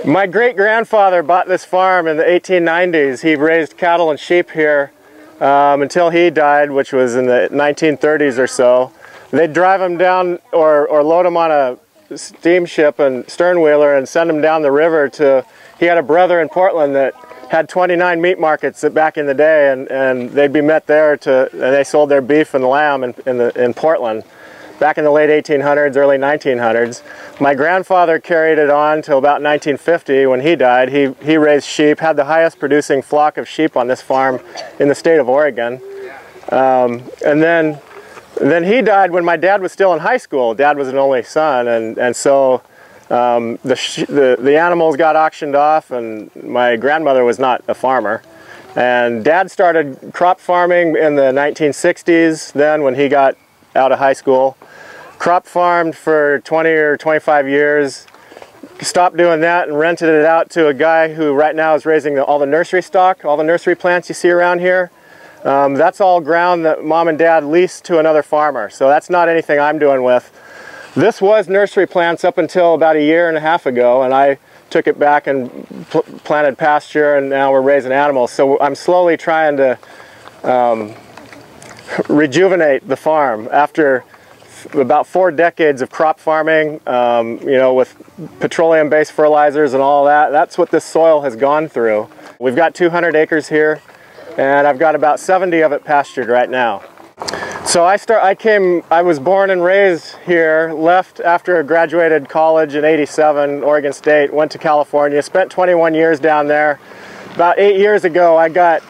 My great-grandfather bought this farm in the 1890s. He raised cattle and sheep here until he died, which was in the 1930s or so. They'd drive him down or load him on a steamship and sternwheeler and send him down the river to, he had a brother in Portland that had 29 meat markets back in the day, and they'd be met there and they sold their beef and lamb in Portland back in the late 1800s, early 1900s. My grandfather carried it on till about 1950 when he died. He raised sheep, had the highest producing flock of sheep on this farm in the state of Oregon. And then he died when my dad was still in high school. Dad was an only son, and so the animals got auctioned off, and my grandmother was not a farmer. And Dad started crop farming in the 1960s, then when he got out of high school. Crop farmed for 20 or 25 years, stopped doing that and rented it out to a guy who right now is raising all the nursery stock, all the nursery plants you see around here. That's all ground that Mom and Dad leased to another farmer, so that's not anything I'm doing with. This was nursery plants up until about a year and a half ago, and I took it back and planted pasture, and now we're raising animals. So I'm slowly trying to rejuvenate the farm after about 4 decades of crop farming, you know, with petroleum-based fertilizers and all that. That's what this soil has gone through. We've got 200 acres here, and I've got about 70 of it pastured right now. So I was born and raised here, left after I graduated college in '87, Oregon State, went to California, spent 21 years down there. About 8 years ago, I got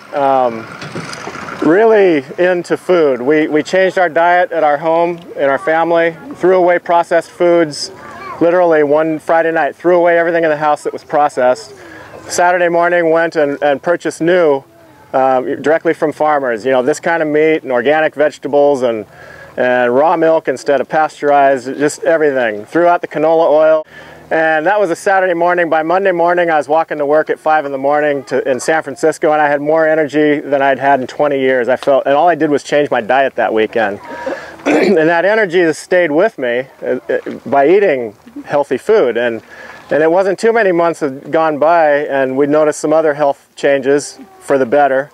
really into food. We changed our diet at our home, in our family, threw away processed foods. Literally one Friday night, threw away everything in the house that was processed. Saturday morning went and purchased new, directly from farmers. You know, this kind of meat and organic vegetables and raw milk instead of pasteurized, just everything. Threw out the canola oil. And that was a Saturday morning. By Monday morning, I was walking to work at 5 in the morning in San Francisco, and I had more energy than I'd had in 20 years. I felt, and all I did was change my diet that weekend. And that energy has stayed with me by eating healthy food. And it wasn't too many months had gone by, and we'd noticed some other health changes for the better.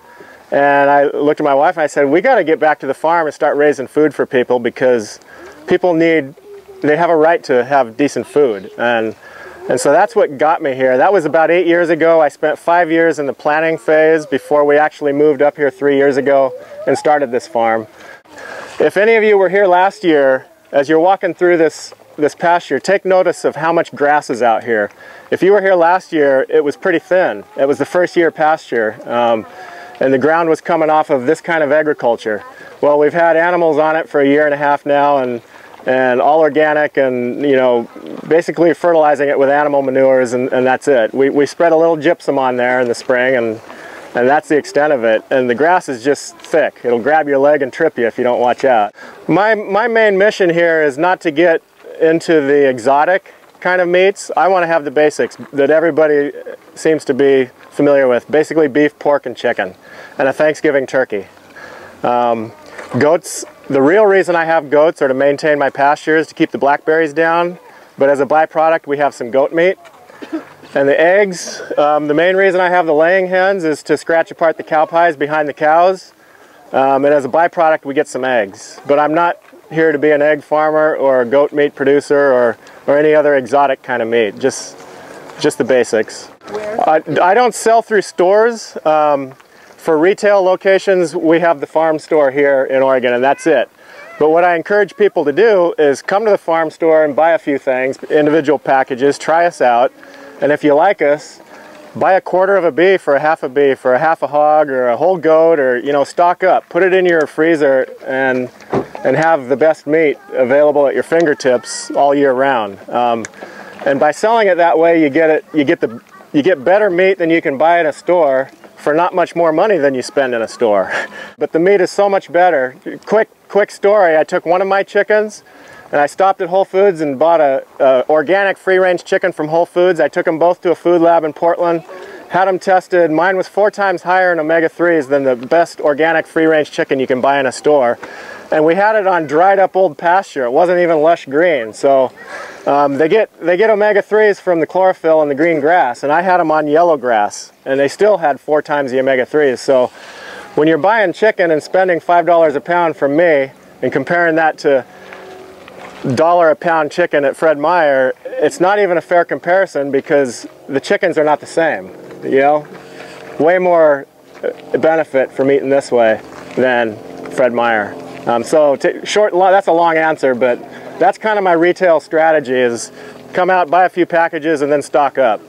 And I looked at my wife and I said, we got to get back to the farm and start raising food for people, because people they have a right to have decent food. And so that's what got me here. That was about 8 years ago. I spent 5 years in the planning phase before we actually moved up here 3 years ago and started this farm. If any of you were here last year, as you're walking through this pasture, take notice of how much grass is out here. If you were here last year, it was pretty thin. It was the first year pasture, and the ground was coming off of this kind of agriculture. Well, we've had animals on it for a year and a half now, and all organic, and, you know, basically fertilizing it with animal manures, and that's it. We spread a little gypsum on there in the spring, and that's the extent of it. And the grass is just thick. It'll grab your leg and trip you if you don't watch out. My main mission here is not to get into the exotic kind of meats. I want to have the basics that everybody seems to be familiar with. Basically beef, pork, and chicken, and a Thanksgiving turkey. Goats. The real reason I have goats are to maintain my pastures, to keep the blackberries down, but as a byproduct we have some goat meat. And the eggs, the main reason I have the laying hens is to scratch apart the cow pies behind the cows, and as a byproduct we get some eggs. But I'm not here to be an egg farmer or a goat meat producer or any other exotic kind of meat, just the basics. I don't sell through stores. For retail locations, we have the farm store here in Oregon, and that's it. But what I encourage people to do is come to the farm store and buy a few things, individual packages, try us out, and if you like us, buy a quarter of a beef or a half a hog or a whole goat, or, you know, stock up. Put it in your freezer and have the best meat available at your fingertips all year round. And by selling it that way, you get better meat than you can buy in a store for not much more money than you spend in a store. But the meat is so much better. Quick story, I took one of my chickens and I stopped at Whole Foods and bought a organic free-range chicken from Whole Foods. I took them both to a food lab in Portland, Had them tested. Mine was 4 times higher in omega-3s than the best organic free-range chicken you can buy in a store. And we had it on dried up old pasture. It wasn't even lush green. So they get omega-3s from the chlorophyll and the green grass, and I had them on yellow grass, and they still had 4 times the omega-3s. So when you're buying chicken and spending $5 a pound from me and comparing that to $1 a pound chicken at Fred Meyer, it's not even a fair comparison because the chickens are not the same. You know, way more benefit from eating this way than Fred Meyer. So that's a long answer, but that's kind of my retail strategy: is come out, buy a few packages, and then stock up.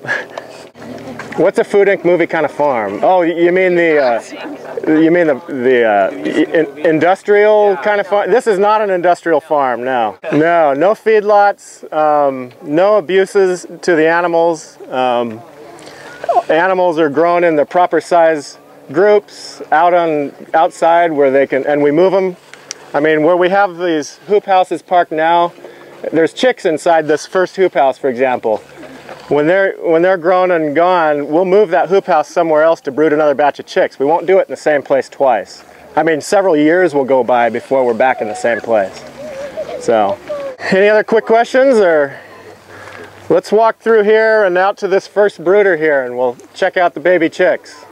What's a Food Inc. movie kind of farm? Oh, you mean the industrial kind of farm? This is not an industrial farm, no. No feedlots, no abuses to the animals. Animals are grown in the proper size groups outside where they can, and we move them. I mean, where we have these hoop houses parked now, there's chicks inside this first hoop house, for example. When they're grown and gone, we'll move that hoop house somewhere else to brood another batch of chicks. We won't do it in the same place twice. I mean, several years will go by before we're back in the same place. So, any other quick questions, or let's walk through here and out to this first brooder here, and we'll check out the baby chicks.